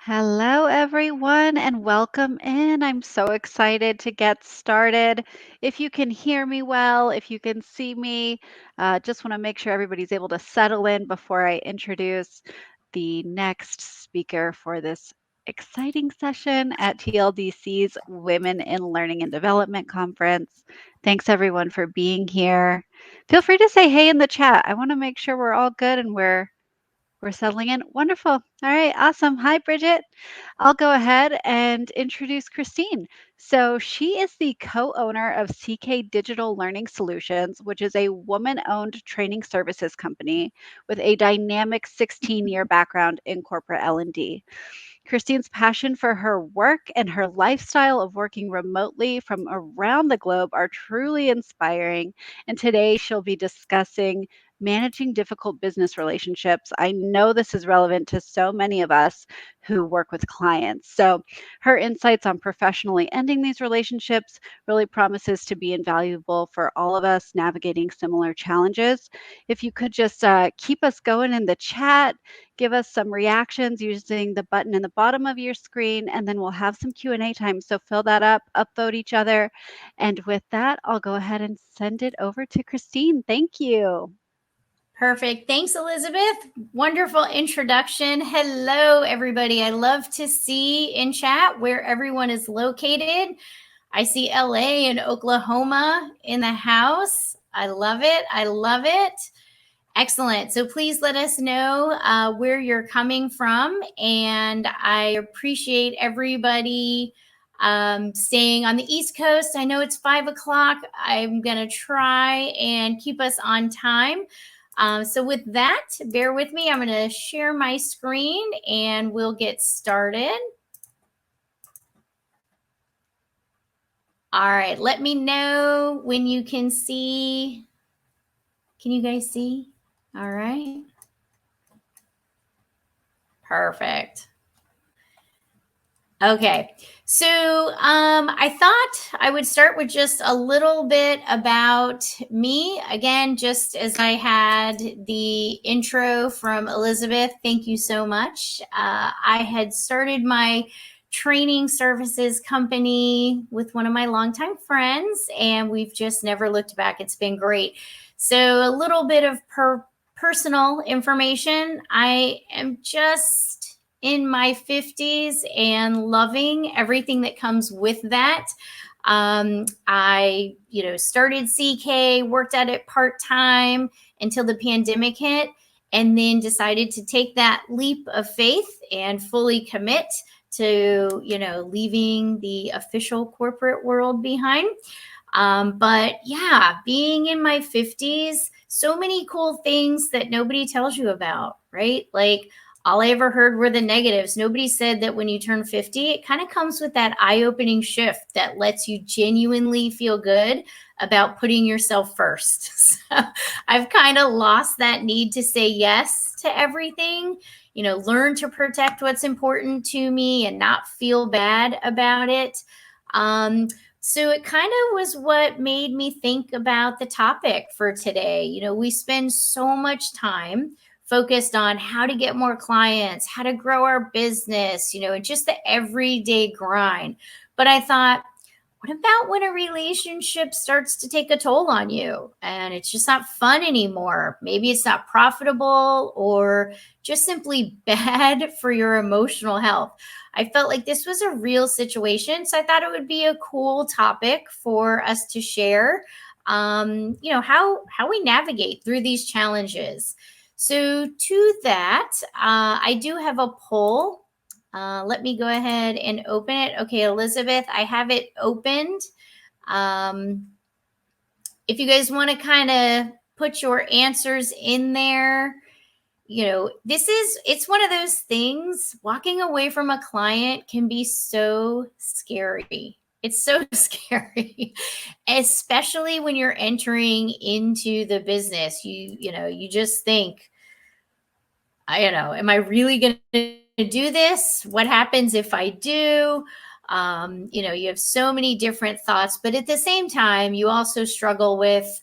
Hello, everyone, and welcome in. I'm so excited to get started. If you can hear me well, if you can see me, just want to make sure everybody's able to settle in before I introduce the next speaker for this exciting session at TLDC's Women in Learning and Development Conference. Thanks, everyone, for being here. Feel free to say hey in the chat. I want to make sure we're all good and we're settling in. Wonderful. All right, awesome. Hi, Bridget. I'll go ahead and introduce Christine. So, she is the co owner of CK Digital Learning Solutions, which is a woman owned training services company with a dynamic 16-year background in corporate L&D. Christine's passion for her work and her lifestyle of working remotely from around the globe are truly inspiring. And today she'll be discussing managing difficult business relationships. I know this is relevant to so many of us who work with clients. So her insights on professionally ending these relationships really promises to be invaluable for all of us navigating similar challenges. If you could just keep us going in the chat, give us some reactions using the button in the bottom of your screen, and then we'll have some Q&A time. So fill that up, upvote each other. And with that, I'll go ahead and send it over to Christine. Thank you. Perfect. Thanks, Elizabeth. Wonderful introduction. Hello, everybody. I love to see in chat where everyone is located. I see LA and Oklahoma in the house. I love it. I love it. Excellent. So please let us know where you're coming from. And I appreciate everybody staying on the East Coast. I know it's 5 o'clock. I'm going to try and keep us on time. So with that, bear with me. I'm going to share my screen and we'll get started. All right. Let me know when you can see. Can you guys see? All right. Perfect. Okay, so I thought I would start with just a little bit about me. Again, just as I had the intro from Elizabeth, thank you so much. I had started my training services company with one of my longtime friends, and we've just never looked back. It's been great. So a little bit of personal information. I am just in my 50s and loving everything that comes with that. I, started CK, worked at it part-time until the pandemic hit, and then decided to take that leap of faith and fully commit to, leaving the official corporate world behind. But yeah, being in my 50s, so many cool things that nobody tells you about, right? Like, all I ever heard were the negatives. Nobody said that when you turn 50, it kind of comes with that eye-opening shift that lets you genuinely feel good about putting yourself first. So I've kind of lost that need to say yes to everything, learn to protect what's important to me and not feel bad about it. So it kind of was what made me think about the topic for today. We spend so much time focused on how to get more clients, how to grow our business, and just the everyday grind. But I thought, what about when a relationship starts to take a toll on you and it's just not fun anymore? Maybe it's not profitable or just simply bad for your emotional health. I felt like this was a real situation. So I thought it would be a cool topic for us to share, how we navigate through these challenges. So to that, I do have a poll. Let me go ahead and open it. Okay, Elizabeth, I have it opened. If you guys want to kind of put your answers in there, it's one of those things. Walking away from a client can be so scary. It's so scary, especially when you're entering into the business. You just think, am I really going to do this? What happens if I do? You have so many different thoughts, but at the same time, you also struggle with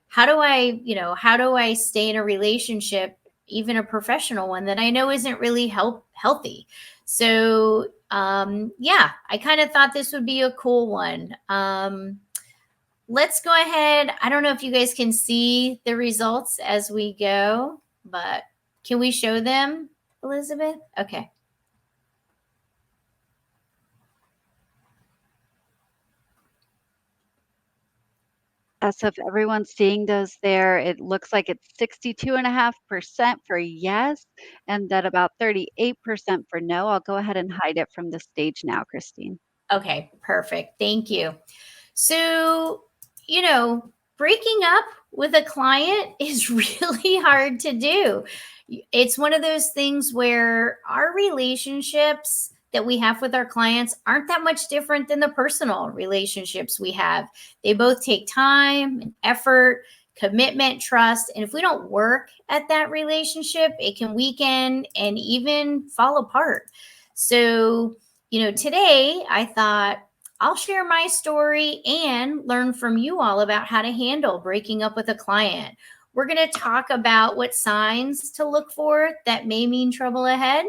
how do I stay in a relationship even a professional one that I know isn't really healthy. So yeah, I kind of thought this would be a cool one. Let's go ahead. I don't know if you guys can see the results as we go, but can we show them, Elizabeth? Okay. So if everyone's seeing those there, it looks like it's 62.5% for yes, and then about 38% for no. I'll go ahead and hide it from the stage now, Christine. Okay, perfect. Thank you. So, you know, breaking up with a client is really hard to do. It's one of those things where our relationships that we have with our clients aren't that much different than the personal relationships we have. They both take time and effort, commitment, trust. And if we don't work at that relationship, it can weaken and even fall apart. So, today I thought I'll share my story and learn from you all about how to handle breaking up with a client. We're going to talk about what signs to look for that may mean trouble ahead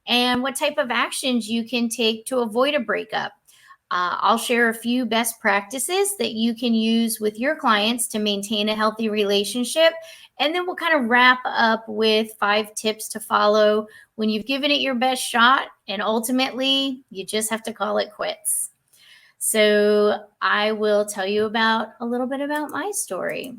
and what type of actions you can take to avoid a breakup. I'll share a few best practices that you can use with your clients to maintain a healthy relationship. And then we'll kind of wrap up with 5 tips to follow when you've given it your best shot. And ultimately, you just have to call it quits. So I will tell you about a little bit about my story.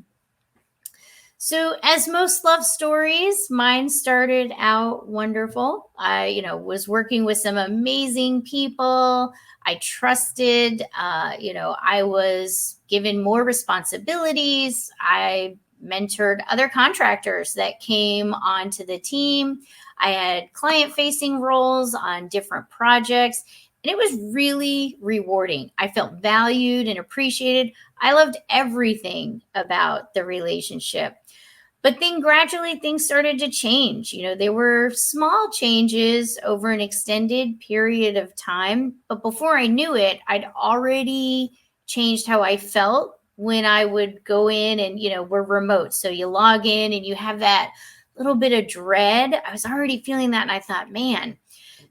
So, as most love stories, mine started out wonderful. I, was working with some amazing people. I trusted, I was given more responsibilities. I mentored other contractors that came onto the team. I had client facing roles on different projects, and it was really rewarding. I felt valued and appreciated. I loved everything about the relationship. But then gradually things started to change. There were small changes over an extended period of time. But before I knew it, I'd already changed how I felt when I would go in and, we're remote. So you log in and you have that little bit of dread. I was already feeling that. And I thought, man.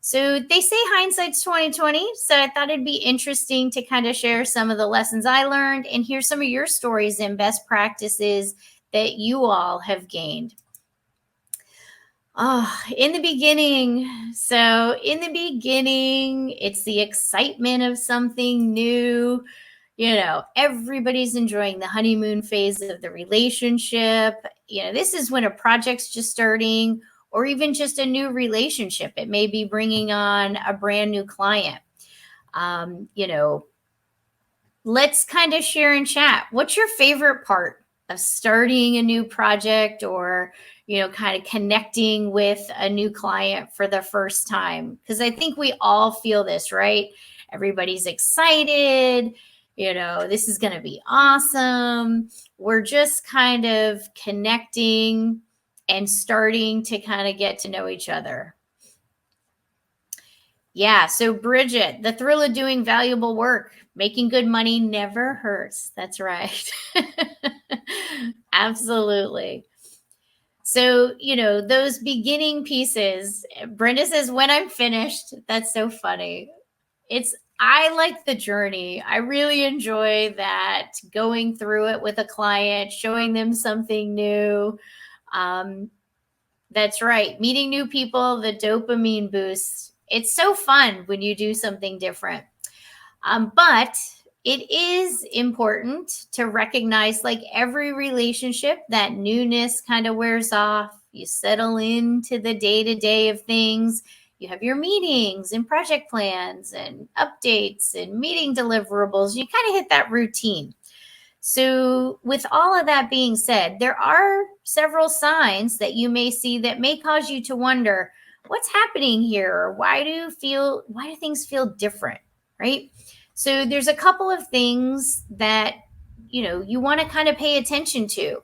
So they say hindsight's 2020. So I thought it'd be interesting to kind of share some of the lessons I learned and hear some of your stories and best practices that you all have gained. In the beginning, it's the excitement of something new. Everybody's enjoying the honeymoon phase of the relationship. This is when a project's just starting or even just a new relationship. It may be bringing on a brand new client. Let's kind of share and chat. What's your favorite part of starting a new project or, kind of connecting with a new client for the first time? Because I think we all feel this, right? Everybody's excited. This is going to be awesome. We're just kind of connecting and starting to kind of get to know each other. Yeah. So, Bridget, the thrill of doing valuable work, making good money never hurts. That's right. Absolutely. So, those beginning pieces, Brenda says, when I'm finished, that's so funny. I like the journey. I really enjoy that, going through it with a client, showing them something new. That's right. Meeting new people, the dopamine boost. It's so fun when you do something different. But it is important to recognize, like every relationship, that newness kind of wears off. You settle into the day-to-day of things. You have your meetings and project plans and updates and meeting deliverables. You kind of hit that routine. So, with all of that being said, there are several signs that you may see that may cause you to wonder what's happening here, or why do things feel different, right? So, there's a couple of things that you want to kind of pay attention to.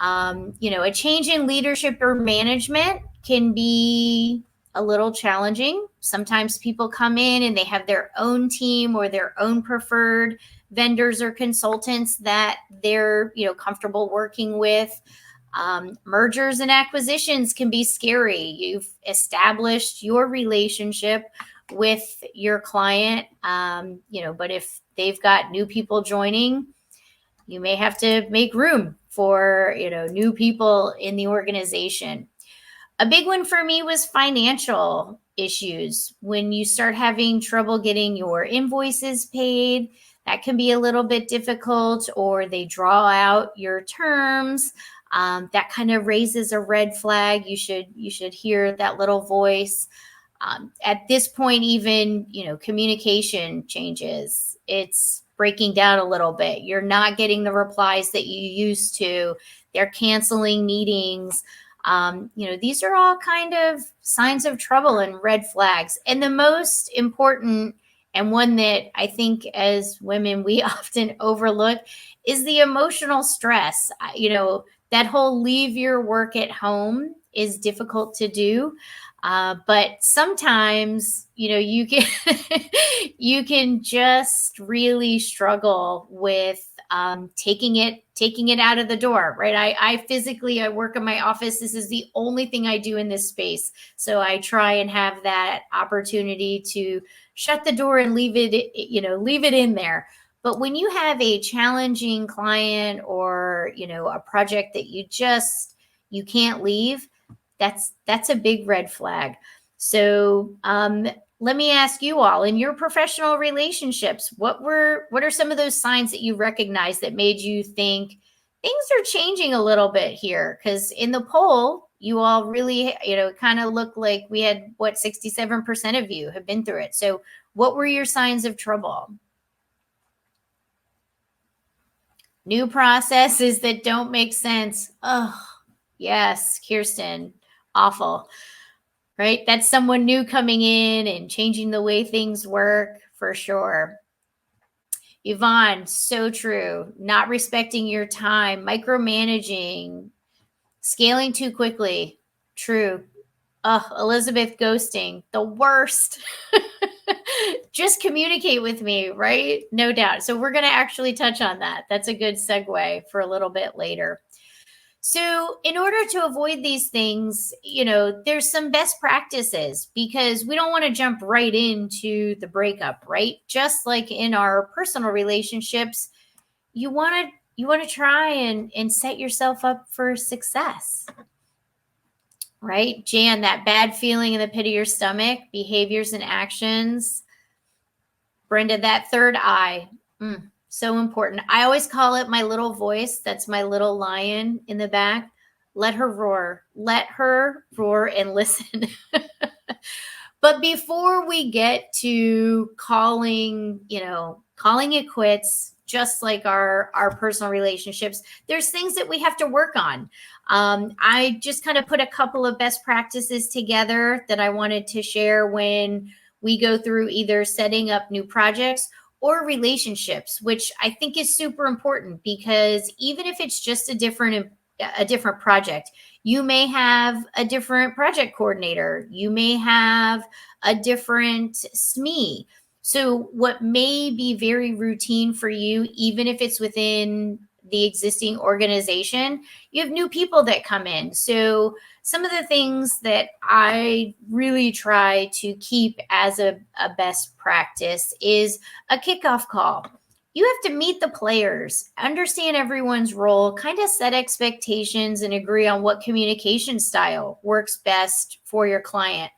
A change in leadership or management can be a little challenging. Sometimes people come in and they have their own team or their own preferred vendors or consultants that they're comfortable working with. Mergers and acquisitions can be scary. You've established your relationship with your client, but if they've got new people joining, you may have to make room for, new people in the organization. A big one for me was financial issues. When you start having trouble getting your invoices paid, that can be a little bit difficult, or they draw out your terms. That kind of raises a red flag. You should hear that little voice. At this point, even communication changes. It's breaking down a little bit. You're not getting the replies that you used to. They're canceling meetings. These are all kind of signs of trouble and red flags. And the most important, and one that I think as women we often overlook, is the emotional stress. That whole leave your work at home is difficult to do. But sometimes, you can you can just really struggle with taking it out of the door, right? I work in my office. This is the only thing I do in this space. So I try and have that opportunity to shut the door and leave it in there. But when you have a challenging client, or, a project that you can't leave, that's a big red flag. So let me ask you all, in your professional relationships, what are some of those signs that you recognize that made you think things are changing a little bit here? Because in the poll, you all really, kind of look like we had, 67% of you have been through it. So what were your signs of trouble? New processes that don't make sense. Oh, yes, Kirsten, awful. Right? That's someone new coming in and changing the way things work, for sure. Yvonne, so true. Not respecting your time, micromanaging, scaling too quickly. True. Elizabeth, ghosting, the worst. Just communicate with me, right? No doubt. So we're going to actually touch on that. That's a good segue for a little bit later. So, in order to avoid these things, there's some best practices, because we don't want to jump right into the breakup, right? Just like in our personal relationships, you want to try and set yourself up for success. Right? Jan, that bad feeling in the pit of your stomach, behaviors and actions. Brenda, that third eye. So important. I always call it my little voice. That's my little lion in the back. Let her roar. Let her roar and listen. But before we get to calling it quits, just like our personal relationships, there's things that we have to work on. I just kind of put a couple of best practices together that I wanted to share when we go through either setting up new projects or relationships, which I think is super important, because even if it's just a different project, you may have a different project coordinator, you may have a different SME. So what may be very routine for you, even if it's within the existing organization, you have new people that come in. So some of the things that I really try to keep as a best practice is a kickoff call. You have to meet the players, understand everyone's role, kind of set expectations, and agree on what communication style works best for your client.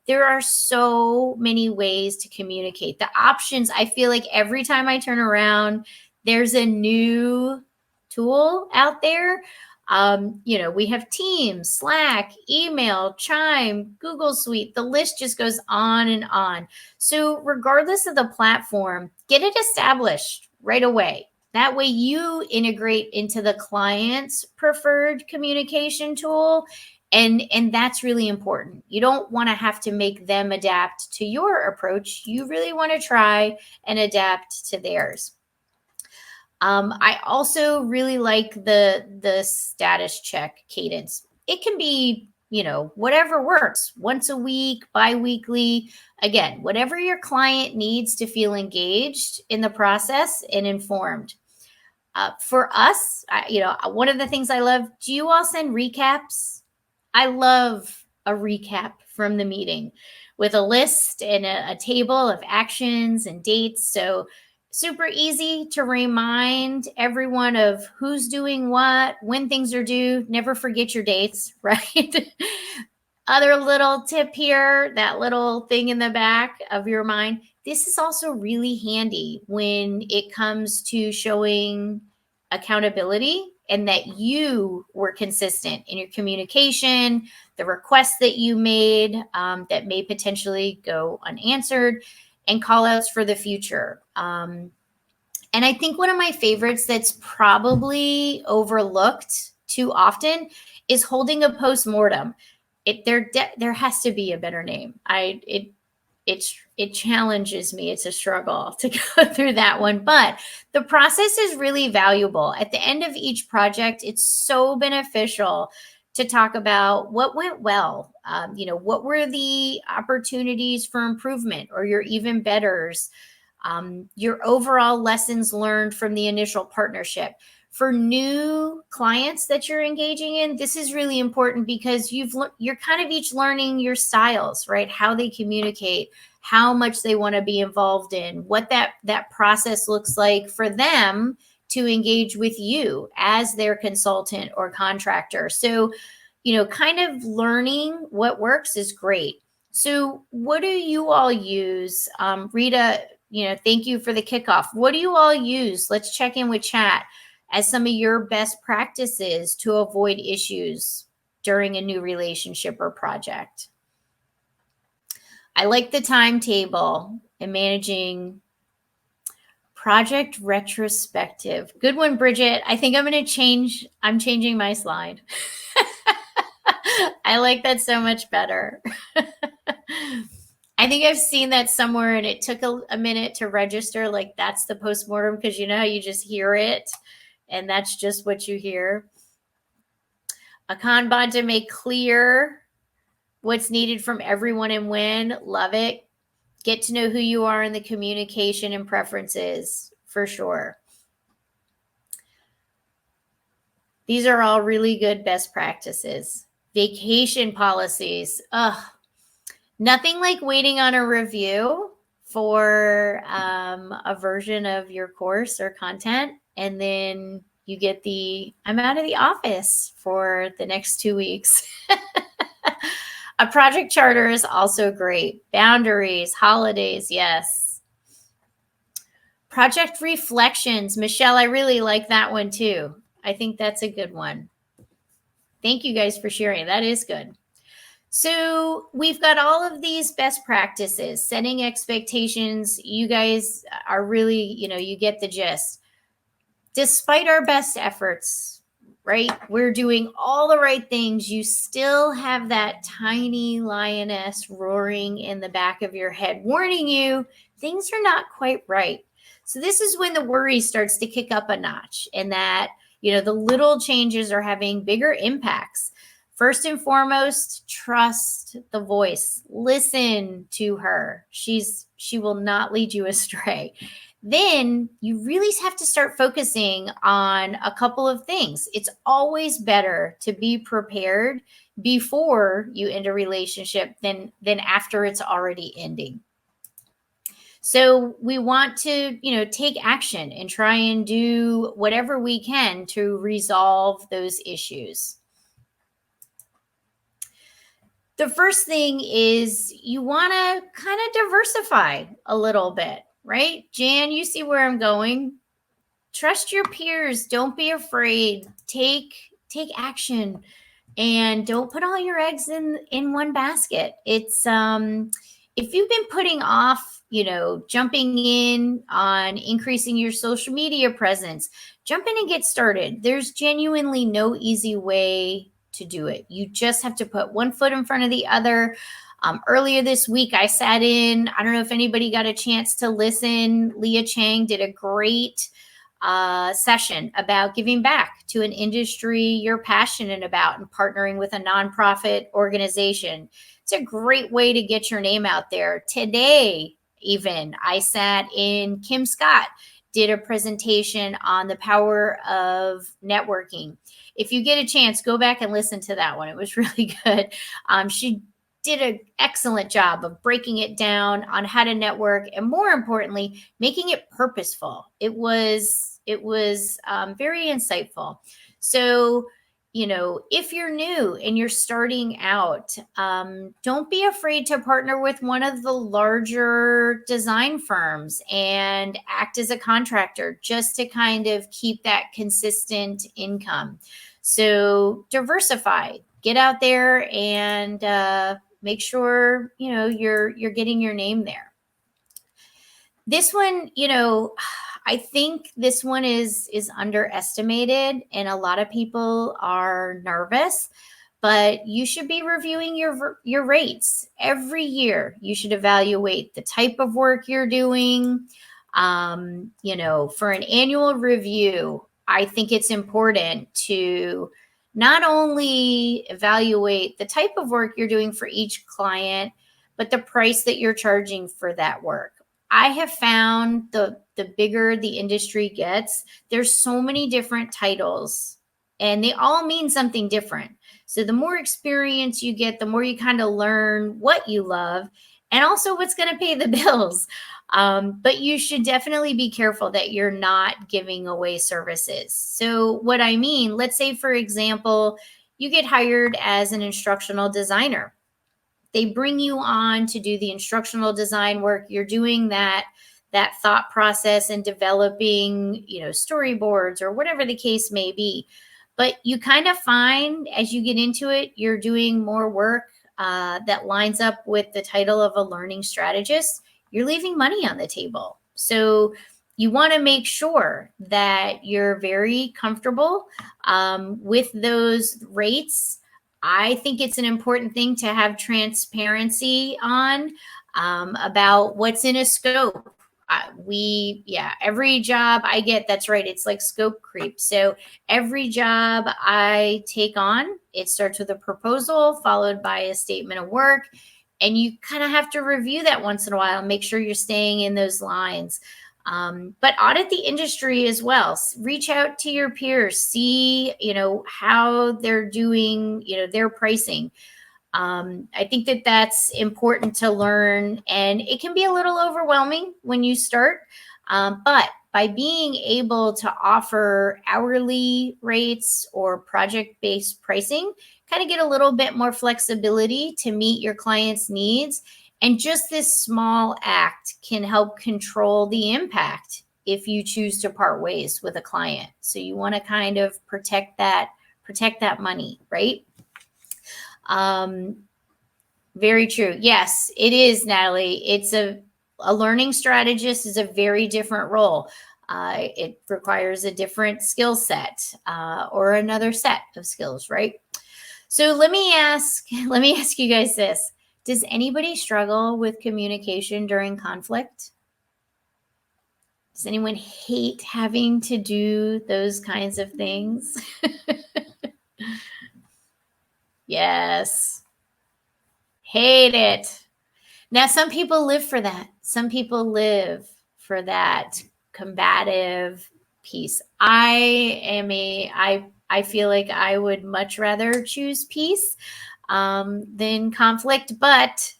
There are so many ways to communicate. The options, I feel like every time I turn around, there's a new tool out there. We have Teams, Slack, email, Chime, Google Suite. The list just goes on and on. So regardless of the platform, get it established right away. That way you integrate into the client's preferred communication tool. And that's really important. You don't want to have to make them adapt to your approach. You really want to try and adapt to theirs. I also really like the status check cadence. It can be, whatever works, once a week, bi-weekly. Again, whatever your client needs to feel engaged in the process and informed. For us, one of the things I love, do you all send recaps? I love a recap from the meeting with a list and a table of actions and dates. So super easy to remind everyone of who's doing what, when things are due. Never forget your dates, right? Other little tip here, that little thing in the back of your mind. This is also really handy when it comes to showing accountability and that you were consistent in your communication, the requests that you made that may potentially go unanswered, and call outs for the future. And I think one of my favorites that's probably overlooked too often is holding a postmortem. There has to be a better name. It challenges me. It's a struggle to go through that one, but the process is really valuable. At the end of each project, it's so beneficial to talk about what went well. What were the opportunities for improvement or your even betters, your overall lessons learned from the initial partnership. For new clients that you're engaging in, this is really important because you're kind of each learning your styles, right? How they communicate, how much they want to be involved in, what that process looks like for them to engage with you as their consultant or contractor. So, kind of learning what works is great. So, what do you all use? Rita, thank you for the kickoff. What do you all use? Let's check in with chat as some of your best practices to avoid issues during a new relationship or project. I like the timetable and managing project retrospective. Good one, Bridget. I think I'm changing my slide. I like that so much better. I think I've seen that somewhere and it took a minute to register. Like that's the postmortem because how you just hear it and that's just what you hear. A Kanban to make clear what's needed from everyone and when. Love it. Get to know who you are in the communication and preferences for sure. These are all really good best practices. Vacation policies. Nothing like waiting on a review for a version of your course or content, and then you get I'm out of the office for the next 2 weeks. A project charter is also great. Boundaries, holidays, yes. Project reflections. Michelle, I really like that one too. I think that's a good one. Thank you guys for sharing. That is good. So we've got all of these best practices, setting expectations. You guys are really, you get the gist. Despite our best efforts, right? We're doing all the right things. You still have that tiny lioness roaring in the back of your head, warning you things are not quite right. So this is when the worry starts to kick up a notch and that, the little changes are having bigger impacts. First and foremost, trust the voice. Listen to her. She will not lead you astray. Then you really have to start focusing on a couple of things. It's always better to be prepared before you end a relationship than after it's already ending. So we want to, take action and try and do whatever we can to resolve those issues. The first thing is you want to kind of diversify a little bit, right? Jan, you see where I'm going. Trust your peers. Don't be afraid. Take action and don't put all your eggs in one basket. It's if you've been putting off, jumping in on increasing your social media presence, jump in and get started. There's genuinely no easy way to do it. You just have to put one foot in front of the other. Earlier this week, I sat in, I don't know if anybody got a chance to listen. Leah Chang did a great session about giving back to an industry you're passionate about and partnering with a nonprofit organization. It's a great way to get your name out there. Today, even, I sat in, Kim Scott did a presentation on the power of networking. If you get a chance, go back and listen to that one. It was really good. She did an excellent job of breaking it down on how to network, and more importantly, making it purposeful. It was very insightful. So, if you're new and you're starting out, don't be afraid to partner with one of the larger design firms and act as a contractor just to kind of keep that consistent income. So diversify, get out there, and make sure you're getting your name there. This one, I think this one is underestimated, and a lot of people are nervous. But you should be reviewing your rates every year. You should evaluate the type of work you're doing. For an annual review, I think it's important to not only evaluate the type of work you're doing for each client, but the price that you're charging for that work. I have found the bigger the industry gets, there's so many different titles, and they all mean something different. So the more experience you get, the more you kind of learn what you love and also what's going to pay the bills. But you should definitely be careful that you're not giving away services. So what I mean, let's say, for example, you get hired as an instructional designer. They bring you on to do the instructional design work. You're doing that thought process and developing, storyboards or whatever the case may be. But you kind of find as you get into it, you're doing more work that lines up with the title of a learning strategist. You're leaving money on the table. So you want to make sure that you're very comfortable with those rates. I think it's an important thing to have transparency on about what's in a scope. Every job I get, that's right, it's like scope creep. So every job I take on, it starts with a proposal followed by a statement of work. And you kind of have to review that once in a while and make sure you're staying in those lines. But audit the industry as well. Reach out to your peers, see, how they're doing, their pricing. I think that that's important to learn, and it can be a little overwhelming when you start. But by being able to offer hourly rates or project-based pricing, kind of get a little bit more flexibility to meet your client's needs. And just this small act can help control the impact if you choose to part ways with a client. So you want to kind of protect that money, right? Very true. Yes, it is, Natalie. It's a learning strategist is a very different role. It requires a different skill set or another set of skills, right? So let me ask you guys this. Does anybody struggle with communication during conflict? Does anyone hate having to do those kinds of things? Yes. Hate it. Now, some people live for that. Some people live for that combative piece. I feel like I would much rather choose peace than conflict, but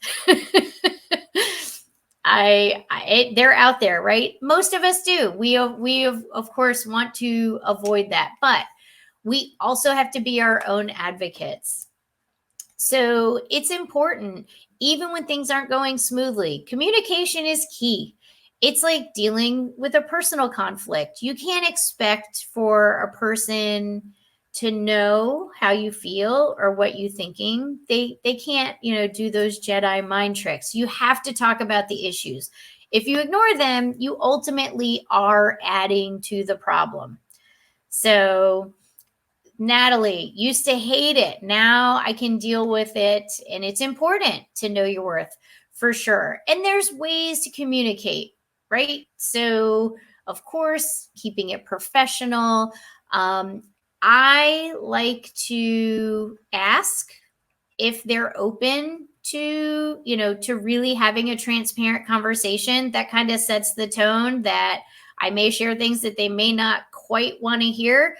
they're out there, right? Most of us do. We of course want to avoid that, but we also have to be our own advocates. So it's important, even when things aren't going smoothly. Communication is key. It's like dealing with a personal conflict. You can't expect for a person to know how you feel or what you're thinking. They can't, do those Jedi mind tricks. You have to talk about the issues. If you ignore them, you ultimately are adding to the problem. So Natalie used to hate it. Now I can deal with it. And it's important to know your worth for sure. And there's ways to communicate, right? So, of course, keeping it professional. I like to ask if they're open to, to really having a transparent conversation. That kind of sets the tone that I may share things that they may not quite want to hear.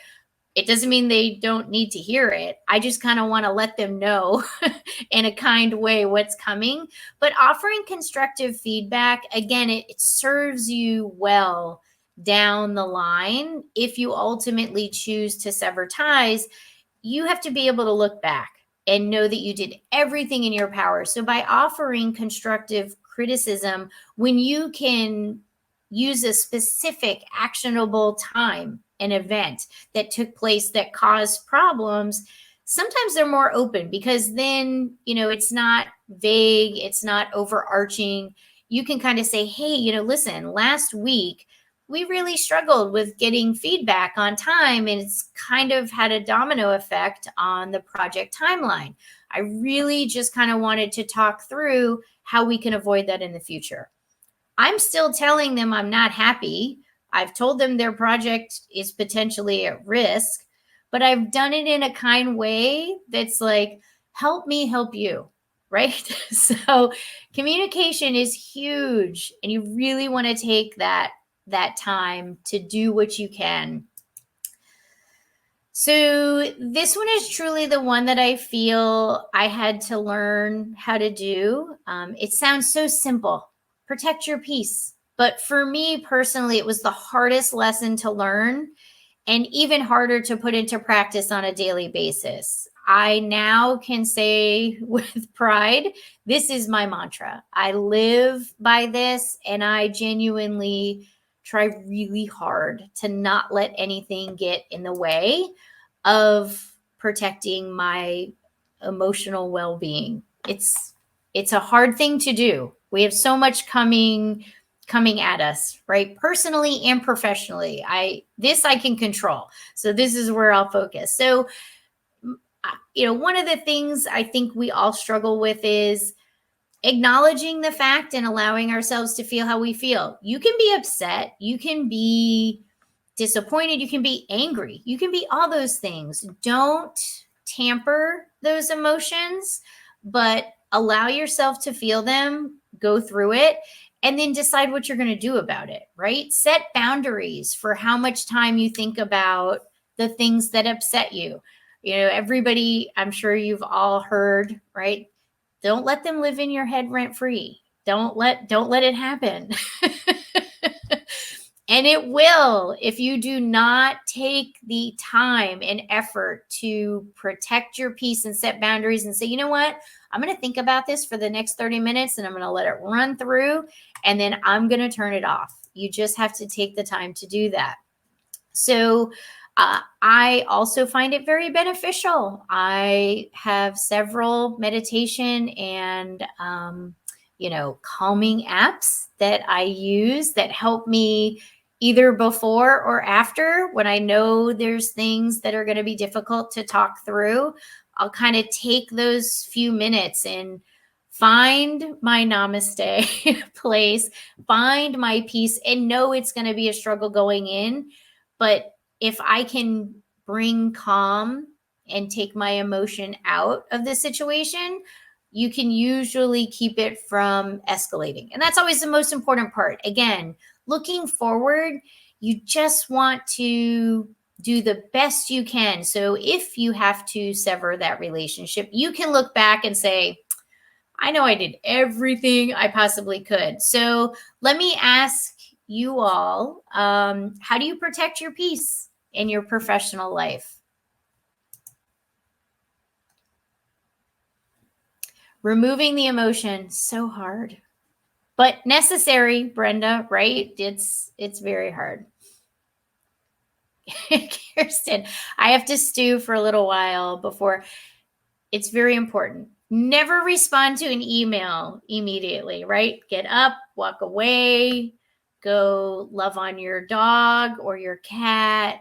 It doesn't mean they don't need to hear it. I just kind of want to let them know in a kind way what's coming. But offering constructive feedback, again, it serves you well down the line. If you ultimately choose to sever ties, you have to be able to look back and know that you did everything in your power. So by offering constructive criticism, when you can use a specific actionable time, an event that took place that caused problems, sometimes they're more open because then, it's not vague, it's not overarching. You can kind of say, hey, listen, last week we really struggled with getting feedback on time, and it's kind of had a domino effect on the project timeline. I really just kind of wanted to talk through how we can avoid that in the future. I'm still telling them I'm not happy. I've told them their project is potentially at risk, but I've done it in a kind way that's like, help me help you, right? So communication is huge, and you really want to take that time to do what you can. So this one is truly the one that I feel I had to learn how to do. It sounds so simple. Protect your peace. But for me personally, it was the hardest lesson to learn and even harder to put into practice on a daily basis. I now can say with pride, this is my mantra. I live by this, and I genuinely try really hard to not let anything get in the way of protecting my emotional well-being. It's a hard thing to do. We have so much coming at us, right? Personally and professionally. I can control. So this is where I'll focus. So one of the things I think we all struggle with is acknowledging the fact and allowing ourselves to feel how we feel. You can be upset, you can be disappointed, you can be angry, you can be all those things. Don't tamper those emotions, but allow yourself to feel them, go through it, and then decide what you're going to do about it, right? Set boundaries for how much time you think about the things that upset you. Everybody, I'm sure you've all heard, right? Don't let them live in your head rent free. Don't let it happen. And it will, if you do not take the time and effort to protect your peace and set boundaries and say, you know what, I'm going to think about this for the next 30 minutes and I'm going to let it run through, and then I'm going to turn it off. You just have to take the time to do that. So I also find it very beneficial. I have several meditation and, calming apps that I use that help me either before or after when I know there's things that are going to be difficult to talk through. I'll kind of take those few minutes and find my namaste place, find my peace, and know it's going to be a struggle going in. But if I can bring calm and take my emotion out of the situation, you can usually keep it from escalating. And that's always the most important part. Again, looking forward, you just want to do the best you can. So if you have to sever that relationship, you can look back and say, I know I did everything I possibly could. So let me ask you all, how do you protect your peace in your professional life? Removing the emotion, so hard, but necessary, Brenda, right? It's very hard. Kirsten, I have to stew for a little while before. It's very important. Never respond to an email immediately, right? Get up, walk away, go love on your dog or your cat,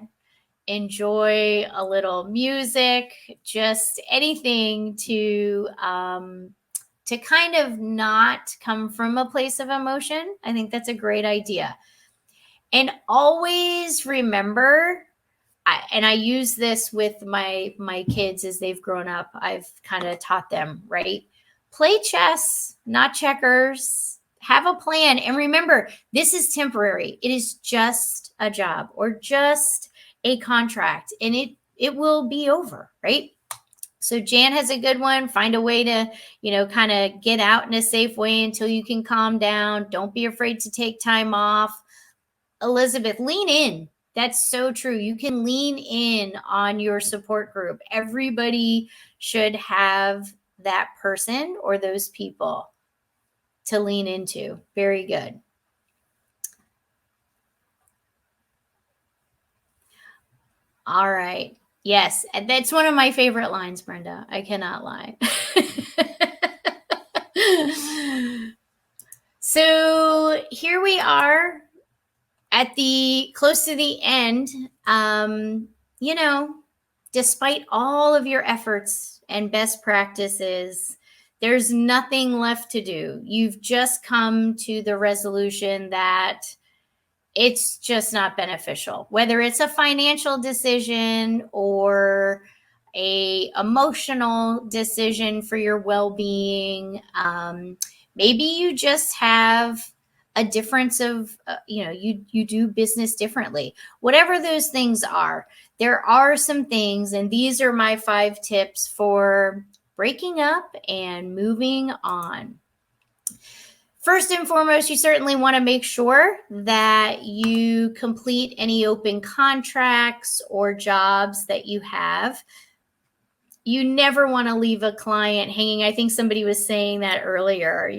enjoy a little music, just anything to kind of not come from a place of emotion. I think that's a great idea. And always remember, I use this with my kids as they've grown up. I've kind of taught them, right? Play chess, not checkers. have a plan. And remember, this is temporary. It is just a job or just a contract, and it will be over, right? So Jan has a good one. Find a way to, kind of get out in a safe way until you can calm down. Don't be afraid to take time off. Elizabeth, lean in. That's so true. You can lean in on your support group. Everybody should have that person or those people to lean into. Very good. All right. Yes, that's one of my favorite lines, Brenda. I cannot lie. So here we are at the close to the end. You know, despite all of your efforts and best practices, there's nothing left to do. You've just come to the resolution that it's just not beneficial, whether it's a financial decision or a emotional decision for your well-being. Maybe you just have a difference of you do business differently. Whatever those things are, there are some things, and these are my 5 tips for breaking up and moving on. First and foremost, you certainly want to make sure that you complete any open contracts or jobs that you have. You never want to leave a client hanging. I think somebody was saying that earlier,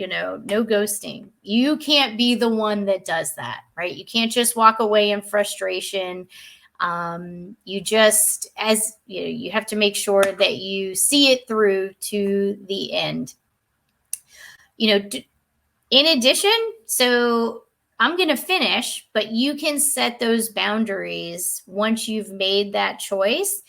no ghosting. You can't be the one that does that, right? You can't just walk away in frustration. You just, you have to make sure that you see it through to the end. In addition, so I'm going to finish, but you can set those boundaries once you've made that choice,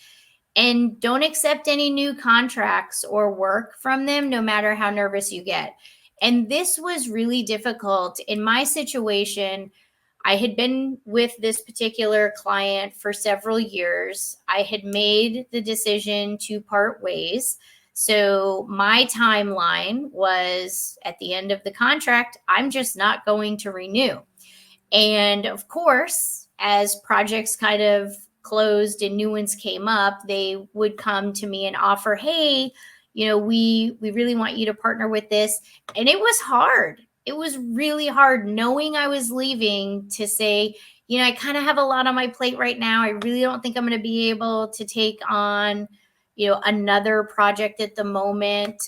and don't accept any new contracts or work from them, no matter how nervous you get. And this was really difficult. In my situation, I had been with this particular client for several years. I had made the decision to part ways. So my timeline was at the end of the contract, I'm just not going to renew. And of course, as projects kind of closed and new ones came up, they would come to me and offer, hey, we really want you to partner with this. And it was hard. It was really hard knowing I was leaving to say, I kind of have a lot on my plate right now. I really don't think I'm going to be able to take on another project at the moment.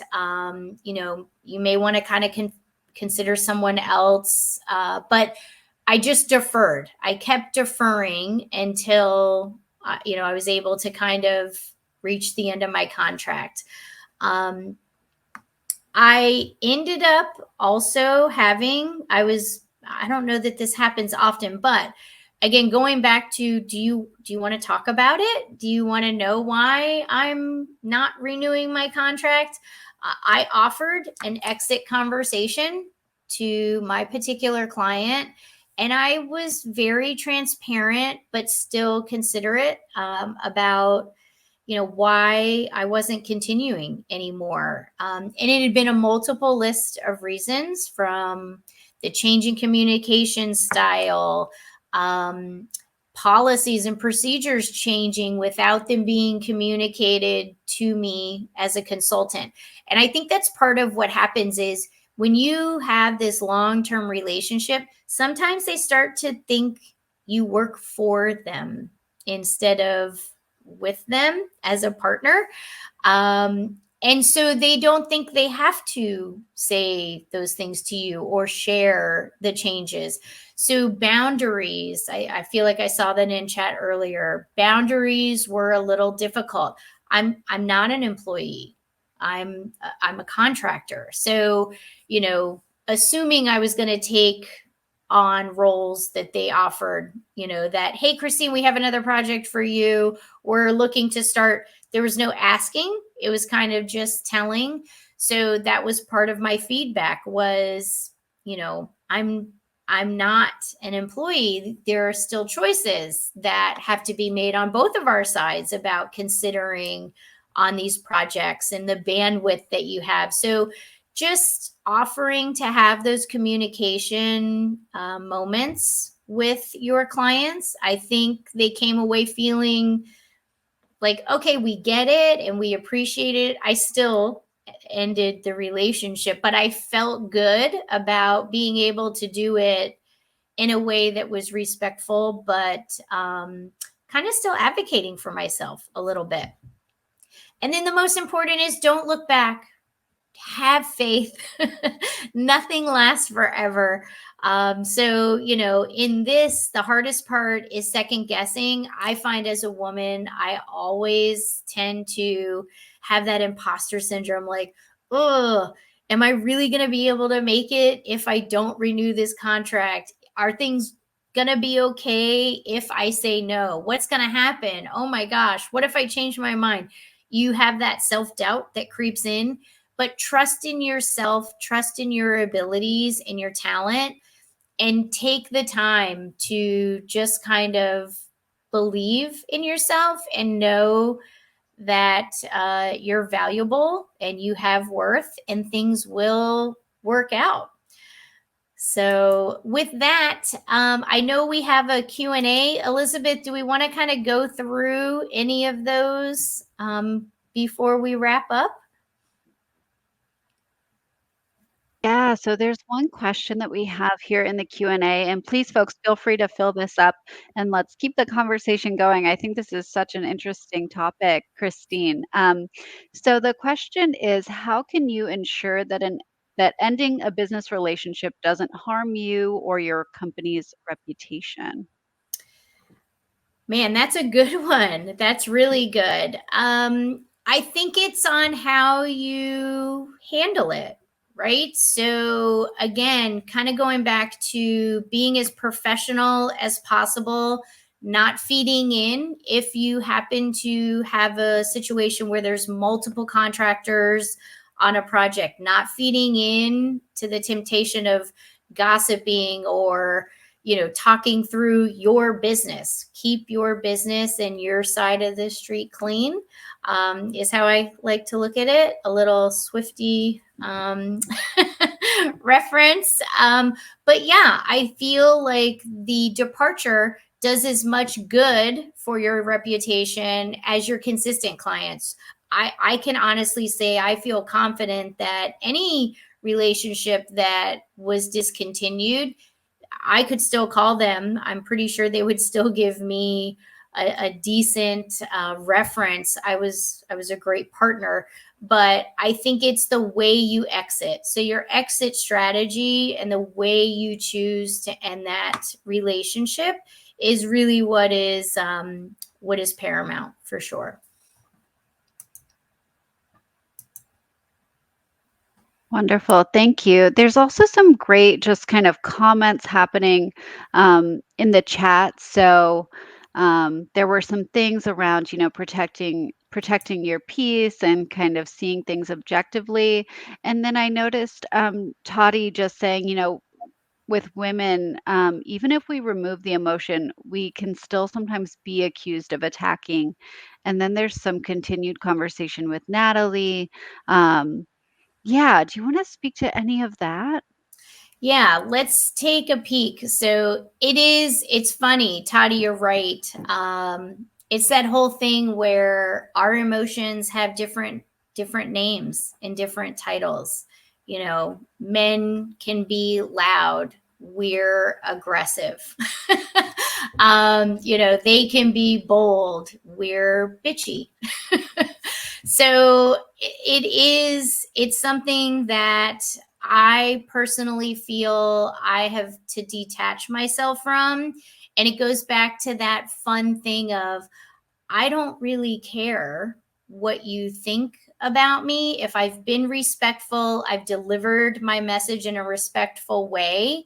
You may want to kind of consider someone else. But I just deferred. I kept deferring until, I was able to kind of reach the end of my contract. I ended up also I don't know that this happens often, but again, going back to, do you want to talk about it? Do you want to know why I'm not renewing my contract? I offered an exit conversation to my particular client, and I was very transparent, but still considerate about why I wasn't continuing anymore. And it had been a multiple list of reasons, from the changing communication style, policies and procedures changing without them being communicated to me as a consultant. And I think that's part of what happens is, when you have this long-term relationship, sometimes they start to think you work for them instead of with them as a partner. And so they don't think they have to say those things to you or share the changes. So boundaries, I feel like I saw that in chat earlier. Boundaries were a little difficult. I'm not an employee. I'm a contractor. So, assuming I was going to take on roles that they offered, that, hey, Christine, we have another project for you. We're looking to start. There was no asking. It was kind of just telling. So that was part of my feedback was, I'm not an employee. There are still choices that have to be made on both of our sides about considering on these projects and the bandwidth that you have. So just offering to have those communication moments with your clients. I think they came away feeling like, okay, we get it and we appreciate it. I still ended the relationship, but I felt good about being able to do it in a way that was respectful, but kind of still advocating for myself a little bit. And then the most important is don't look back. Have faith. Nothing lasts forever. So, in this, the hardest part is second guessing. I find as a woman, I always tend to have that imposter syndrome like, oh, am I really going to be able to make it if I don't renew this contract? Are things going to be okay if I say no? What's going to happen? Oh my gosh, what if I change my mind? You have that self doubt that creeps in, but trust in yourself, trust in your abilities and your talent, and take the time to just kind of believe in yourself and know that you're valuable and you have worth and things will work out. So with that, I know we have a Q&A. Elizabeth, do we want to kind of go through any of those before we wrap up? Yeah, so there's one question that we have here in the Q&A, and please, folks, feel free to fill this up and let's keep the conversation going. I think this is such an interesting topic, Christine. So the question is, how can you ensure that ending a business relationship doesn't harm you or your company's reputation? Man, that's a good one. That's really good. I think it's on how you handle it, right? So, again, kind of going back to being as professional as possible, not feeding in if you happen to have a situation where there's multiple contractors on a project, not feeding in to the temptation of gossiping or talking through your business. Keep your business and your side of the street clean, is how I like to look at it. A little Swifty reference. But yeah, I feel like the departure does as much good for your reputation as your consistent clients. I can honestly say I feel confident that any relationship that was discontinued, I could still call them. I'm pretty sure they would still give me a decent reference. I was a great partner, but I think it's the way you exit. So your exit strategy and the way you choose to end that relationship is really what is paramount for sure. Wonderful. Thank you. There's also some great just kind of comments happening in the chat. So there were some things around, protecting your peace and kind of seeing things objectively. And then I noticed Toddy just saying, with women, even if we remove the emotion, we can still sometimes be accused of attacking. And then there's some continued conversation with Natalie. Yeah, do you wanna speak to any of that? Yeah, let's take a peek. So it's funny, Toddy, you're right. It's that whole thing where our emotions have different names and different titles. Men can be loud, we're aggressive. They can be bold, we're bitchy. So it's something that I personally feel I have to detach myself from. And it goes back to that fun thing of I don't really care what you think about me. If I've been respectful, I've delivered my message in a respectful way.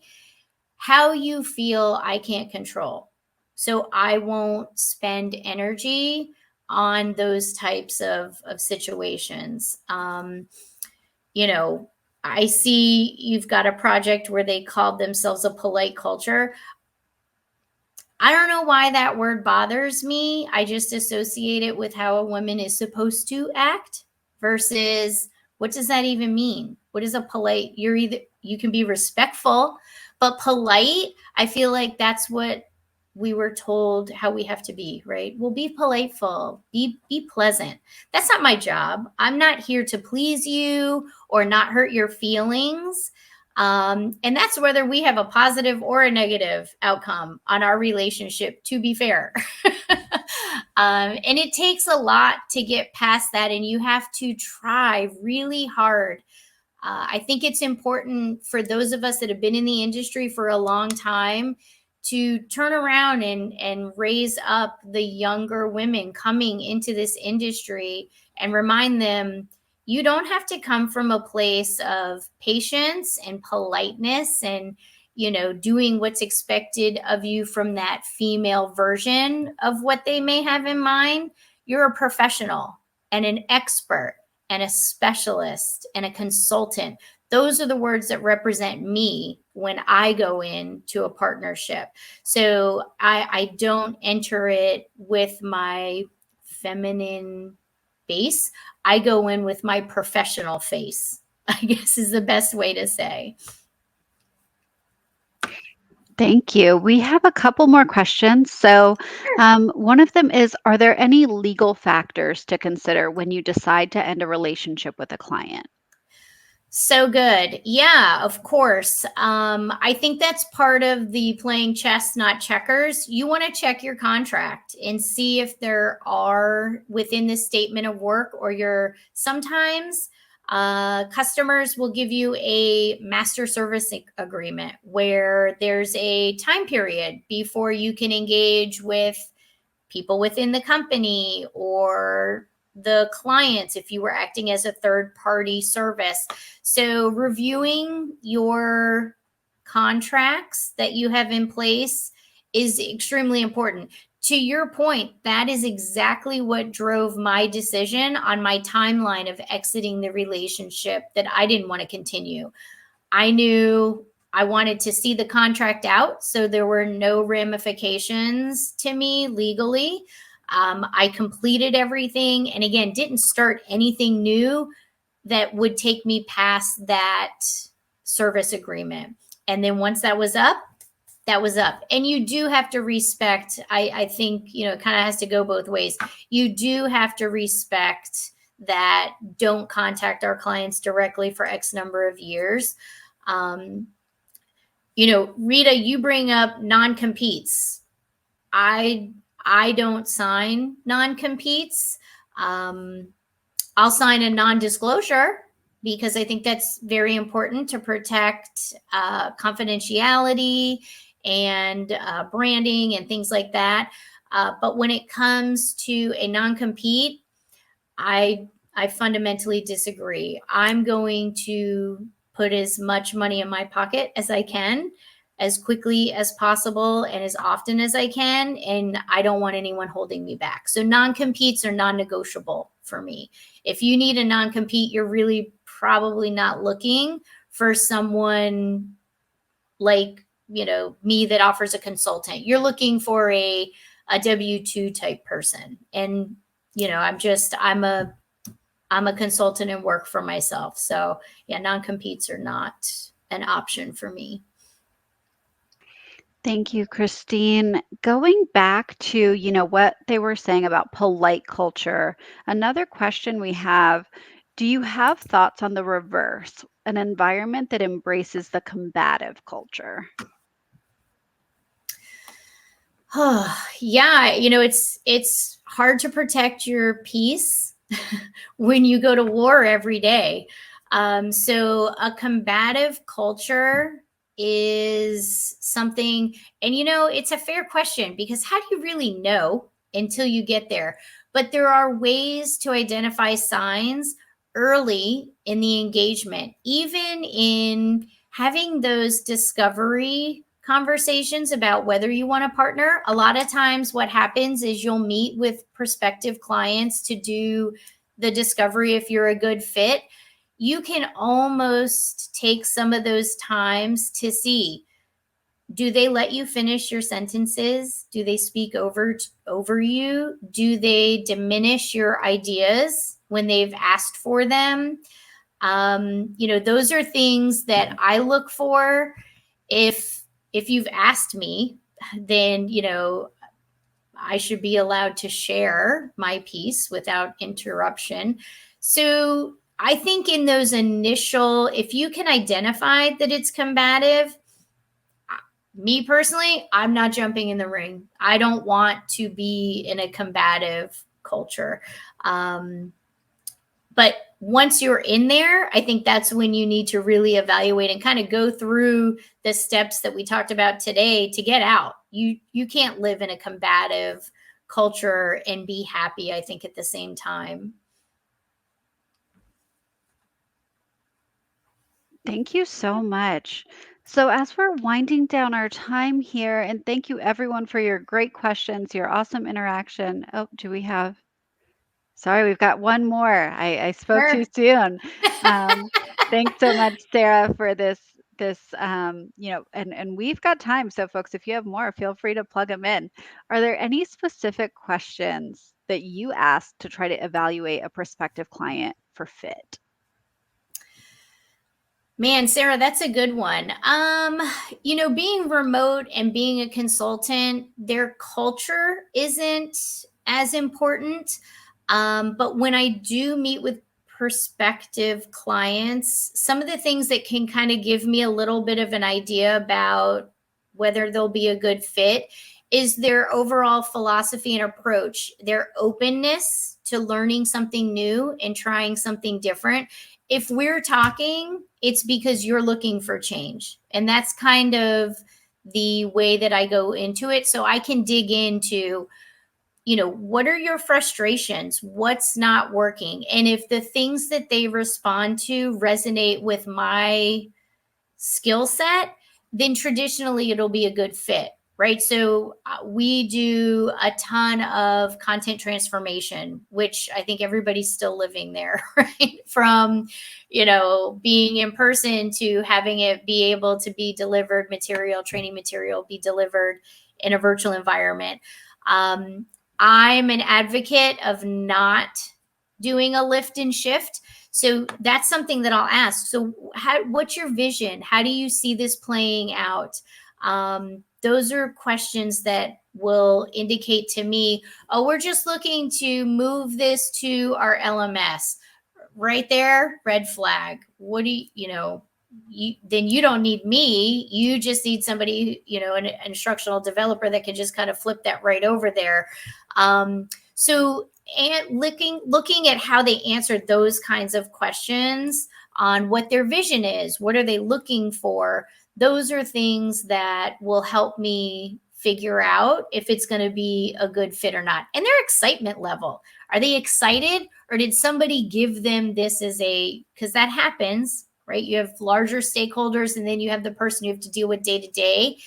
How you feel, I can't control. So I won't spend energy on those types of situations. You know, I see you've got a project where they called themselves a polite culture. I don't know why that word bothers me. I just associate it with how a woman is supposed to act versus what does that even mean? What is a polite? You can be respectful, but polite, I feel like that's what we were told how we have to be, right? Well, be politeful, be pleasant. That's not my job. I'm not here to please you or not hurt your feelings. And that's whether we have a positive or a negative outcome on our relationship, to be fair. And it takes a lot to get past that, and you have to try really hard. I think it's important for those of us that have been in the industry for a long time to turn around and raise up the younger women coming into this industry and remind them you don't have to come from a place of patience and politeness and doing what's expected of you from that female version of what they may have in mind. You're a professional and an expert and a specialist and a consultant. Those are the words that represent me when I go into a partnership. So I don't enter it with my feminine face. I go in with my professional face, I guess is the best way to say. Thank you. We have a couple more questions. So, one of them is, are there any legal factors to consider when you decide to end a relationship with a client? So good. Yeah, of course. I think that's part of the playing chess, not checkers. You want to check your contract and see if there are within the statement of work, or your sometimes customers will give you a master service agreement where there's a time period before you can engage with people within the company or the clients if you were acting as a third party service. So, reviewing your contracts that you have in place is extremely important. To your point, that is exactly what drove my decision on my timeline of exiting the relationship that I didn't want to continue. I knew I wanted to see the contract out, so there were no ramifications to me legally. I completed everything, and again, didn't start anything new that would take me past that service agreement. And then once that was up, that was up. And you do have to respect, I think, it kind of has to go both ways. You do have to respect that don't contact our clients directly for X number of years. Um, Rita, you bring up non-competes. I don't sign non-competes. Um, I'll sign a non-disclosure because I think that's very important to protect confidentiality and branding and things like that. But when it comes to a non-compete, I I fundamentally disagree. I'm going to put as much money in my pocket as I can, as quickly as possible, and as often as I can. And I don't want anyone holding me back. So non competes are non negotiable for me. If you need a non compete, you're really probably not looking for someone like, me that offers a consultant. You're looking for a W-2 type person. And, I'm a consultant and work for myself. So yeah, non-competes are not an option for me. Thank you, Christine. Going back to, what they were saying about polite culture, another question we have, do you have thoughts on the reverse, an environment that embraces the combative culture? Yeah, it's hard to protect your peace when you go to war every day. So a combative culture is something, and it's a fair question because how do you really know until you get there? But there are ways to identify signs early in the engagement, even in having those discovery conversations about whether you want to partner. A lot of times, what happens is you'll meet with prospective clients to do the discovery if you're a good fit. You can almost take some of those times to see, do they let you finish your sentences? Do they speak over you? Do they diminish your ideas when they've asked for them? Those are things that I look for. If you've asked me, then I should be allowed to share my piece without interruption. So I think in those initial, if you can identify that it's combative, me personally, I'm not jumping in the ring. I don't want to be in a combative culture. But once you're in there, I think that's when you need to really evaluate and kind of go through the steps that we talked about today to get out. You can't live in a combative culture and be happy, I think, at the same time. Thank you so much. So, as we're winding down our time here, and thank you everyone for your great questions, your awesome interaction. Oh, do we have? Sorry, we've got one more. I spoke too Sure. soon. Um, Thanks so much, Sarah, for and we've got time. So, folks, if you have more, feel free to plug them in. Are there any specific questions that you asked to try to evaluate a prospective client for fit? Man, Sarah, that's a good one. Being remote and being a consultant, their culture isn't as important. But when I do meet with prospective clients, some of the things that can kind of give me a little bit of an idea about whether they'll be a good fit is their overall philosophy and approach, their openness to learning something new and trying something different. If we're talking, it's because you're looking for change. And that's kind of the way that I go into it. So I can dig into, what are your frustrations? What's not working? And if the things that they respond to resonate with my skill set, then traditionally it'll be a good fit, right? So we do a ton of content transformation, which I think everybody's still living there, right? From, being in person to having it be able to be delivered material, training material, be delivered in a virtual environment. I'm an advocate of not doing a lift and shift. So that's something that I'll ask. So, what's your vision? How do you see this playing out? Those are questions that will indicate to me, oh, we're just looking to move this to our LMS. Right there, red flag. What do then you don't need me. You just need somebody, an instructional developer that can just kind of flip that right over there. So and looking at how they answered those kinds of questions on what their vision is, what are they looking for, those are things that will help me figure out if it's going to be a good fit or not. And their excitement level, are they excited, or did somebody give them this because that happens, right? You have larger stakeholders, and then you have the person you have to deal with day to day.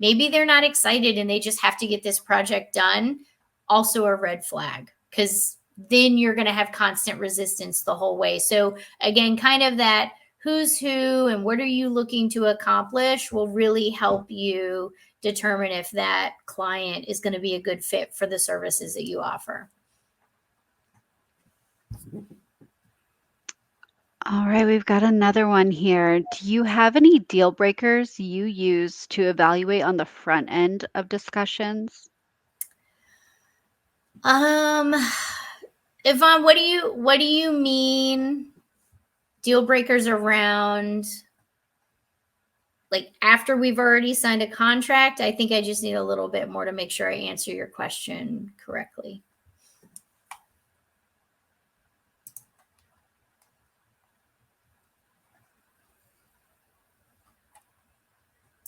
Maybe they're not excited and they just have to get this project done. Also a red flag, because then you're going to have constant resistance the whole way. So again, kind of that who's who and what are you looking to accomplish will really help you determine if that client is going to be a good fit for the services that you offer. All right, we've got another one here. Do you have any deal breakers you use to evaluate on the front end of discussions? Yvonne, what do you mean deal breakers around, like, after we've already signed a contract? I think I just need a little bit more to make sure I answer your question correctly.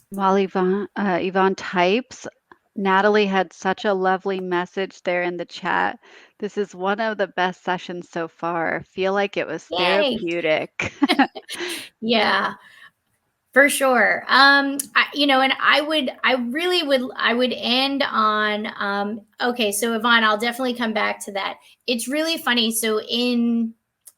While Yvonne types, Natalie had such a lovely message there in the chat. This is one of the best sessions so far. Feel like it was Yay. therapeutic. Yeah, for sure. And I would end on, okay, so Yvonne, I'll definitely come back to that. It's really funny. So in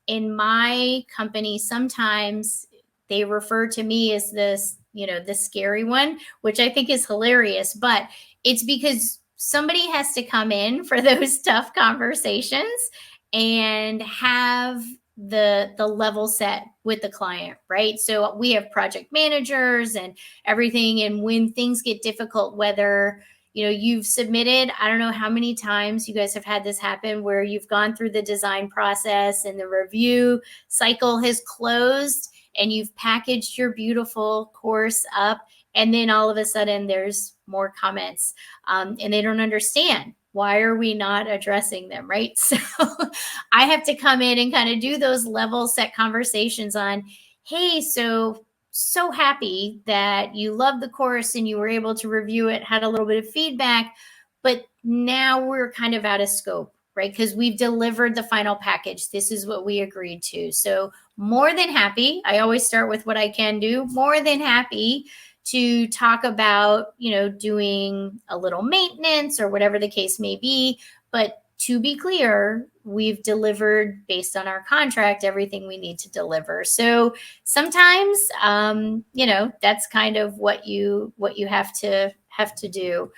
my company, sometimes they refer to me as this, the scary one, which I think is hilarious, but it's because somebody has to come in for those tough conversations and have the level set with the client, right? So we have project managers and everything, and when things get difficult, whether you've submitted, I don't know how many times you guys have had this happen, where you've gone through the design process and the review cycle has closed and you've packaged your beautiful course up, and then all of a sudden there's more comments, and they don't understand why are we not addressing them, right? So I have to come in and kind of do those level set conversations on, hey, so happy that you loved the course and you were able to review it, had a little bit of feedback, but now we're kind of out of scope, right? Because we've delivered the final package. This is what we agreed to. So more than happy, I always start with what I can do, more than happy to talk about, doing a little maintenance or whatever the case may be. But to be clear, we've delivered based on our contract everything we need to deliver. So sometimes, that's kind of what you have to do.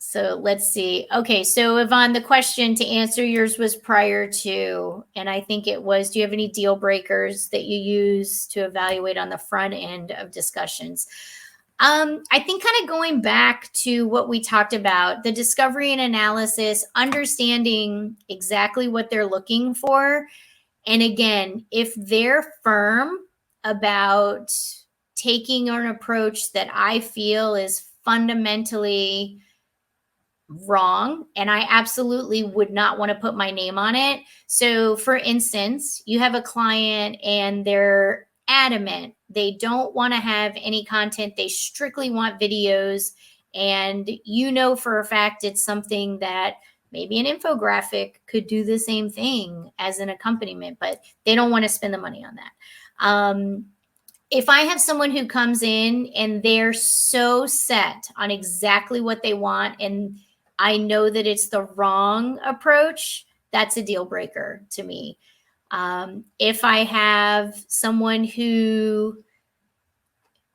So let's see. Okay, so Yvonne, the question to answer yours was prior to, and I think it was, do you have any deal breakers that you use to evaluate on the front end of discussions? I think kind of going back to what we talked about, the discovery and analysis, understanding exactly what they're looking for. And again, if they're firm about taking an approach that I feel is fundamentally wrong, and I absolutely would not want to put my name on it. So for instance, you have a client and they're adamant they don't want to have any content, they strictly want videos, and for a fact it's something that maybe an infographic could do the same thing as an accompaniment, but they don't want to spend the money on that. If I have someone who comes in and they're so set on exactly what they want, and I know that it's the wrong approach, that's a deal breaker to me. If I have someone who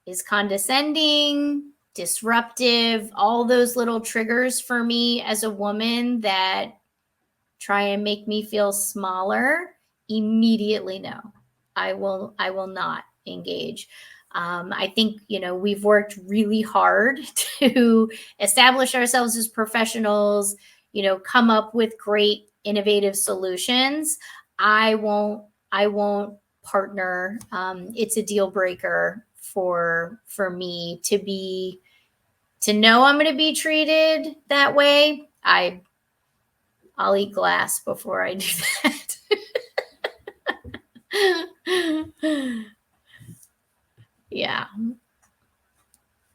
is condescending, disruptive, all those little triggers for me as a woman that try and make me feel smaller, immediately no. I will not engage. I think, we've worked really hard to establish ourselves as professionals, come up with great innovative solutions. I won't partner. It's a deal breaker for me to know I'm going to be treated that way. I'll eat glass before I do that. Yeah.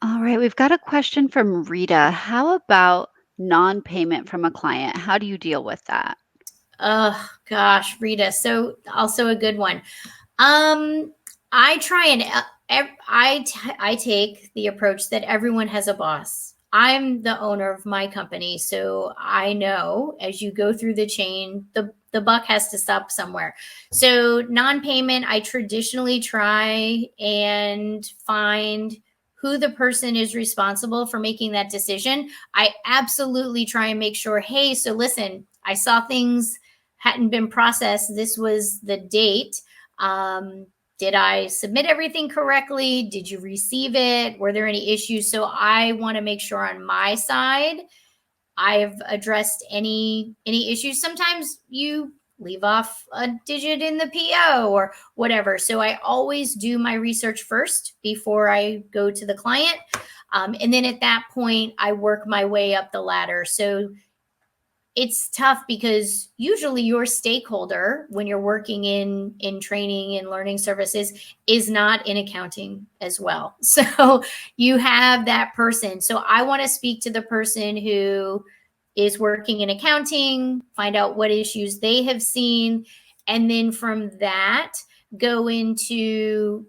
All right, we've got a question from Rita. How about non-payment from a client? How do you deal with that? Oh gosh, Rita. So also a good one. I try and I take the approach that everyone has a boss. I'm the owner of my company, so I know as you go through the chain, the buck has to stop somewhere. So non-payment, I traditionally try and find who the person is responsible for making that decision. I absolutely try and make sure, hey, so listen, I saw things hadn't been processed. This was the date. Did I submit everything correctly? Did you receive it? Were there any issues? So I want to make sure on my side I've addressed any issues. Sometimes you leave off a digit in the PO or whatever. So I always do my research first before I go to the client. And then at that point, I work my way up the ladder. So it's tough because usually your stakeholder when you're working in training and learning services is not in accounting as well. So you have that person. So I want to speak to the person who is working in accounting, find out what issues they have seen, and then from that go into,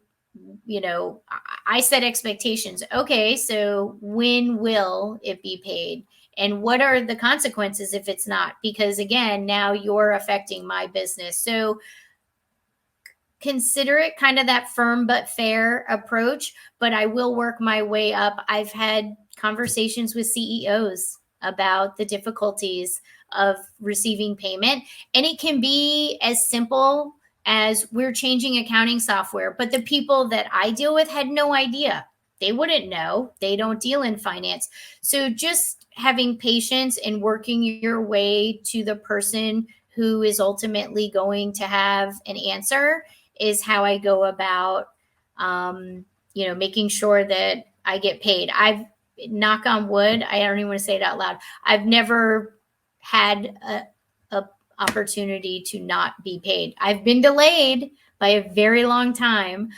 I set expectations. Okay, so when will it be paid? And what are the consequences if it's not? Because again, now you're affecting my business. So consider it kind of that firm but fair approach, but I will work my way up. I've had conversations with CEOs about the difficulties of receiving payment. And it can be as simple as we're changing accounting software, but the people that I deal with had no idea. They wouldn't know. They don't deal in finance. So just having patience and working your way to the person who is ultimately going to have an answer is how I go about, making sure that I get paid. I've, knock on wood, I don't even want to say it out loud, I've never had a opportunity to not be paid. I've been delayed by a very long time,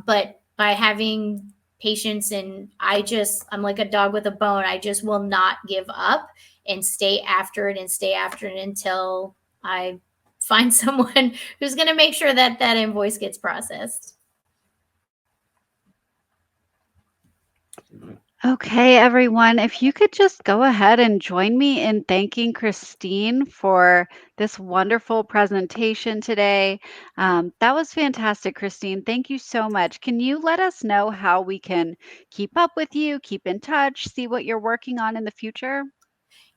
but by having patience, and I'm like a dog with a bone. I just will not give up and stay after it and stay after it until I find someone who's going to make sure that that invoice gets processed. Okay, everyone, if you could just go ahead and join me in thanking Christine for this wonderful presentation today. That was fantastic, Christine. Thank you so much. Can you let us know how we can keep up with you, keep in touch, see what you're working on in the future?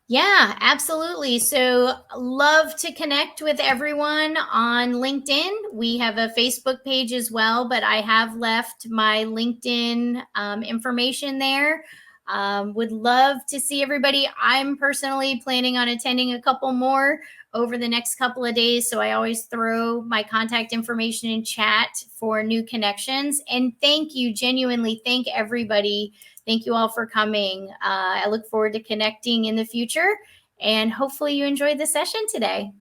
Yeah, absolutely. So, love to connect with everyone on LinkedIn. We have a Facebook page as well, but I have left my LinkedIn information there. Would love to see everybody. I'm personally planning on attending a couple more over the next couple of days. So, I always throw my contact information in chat for new connections. And thank you, genuinely, thank everybody. Thank you all for coming. I look forward to connecting in the future, and hopefully you enjoyed the session today.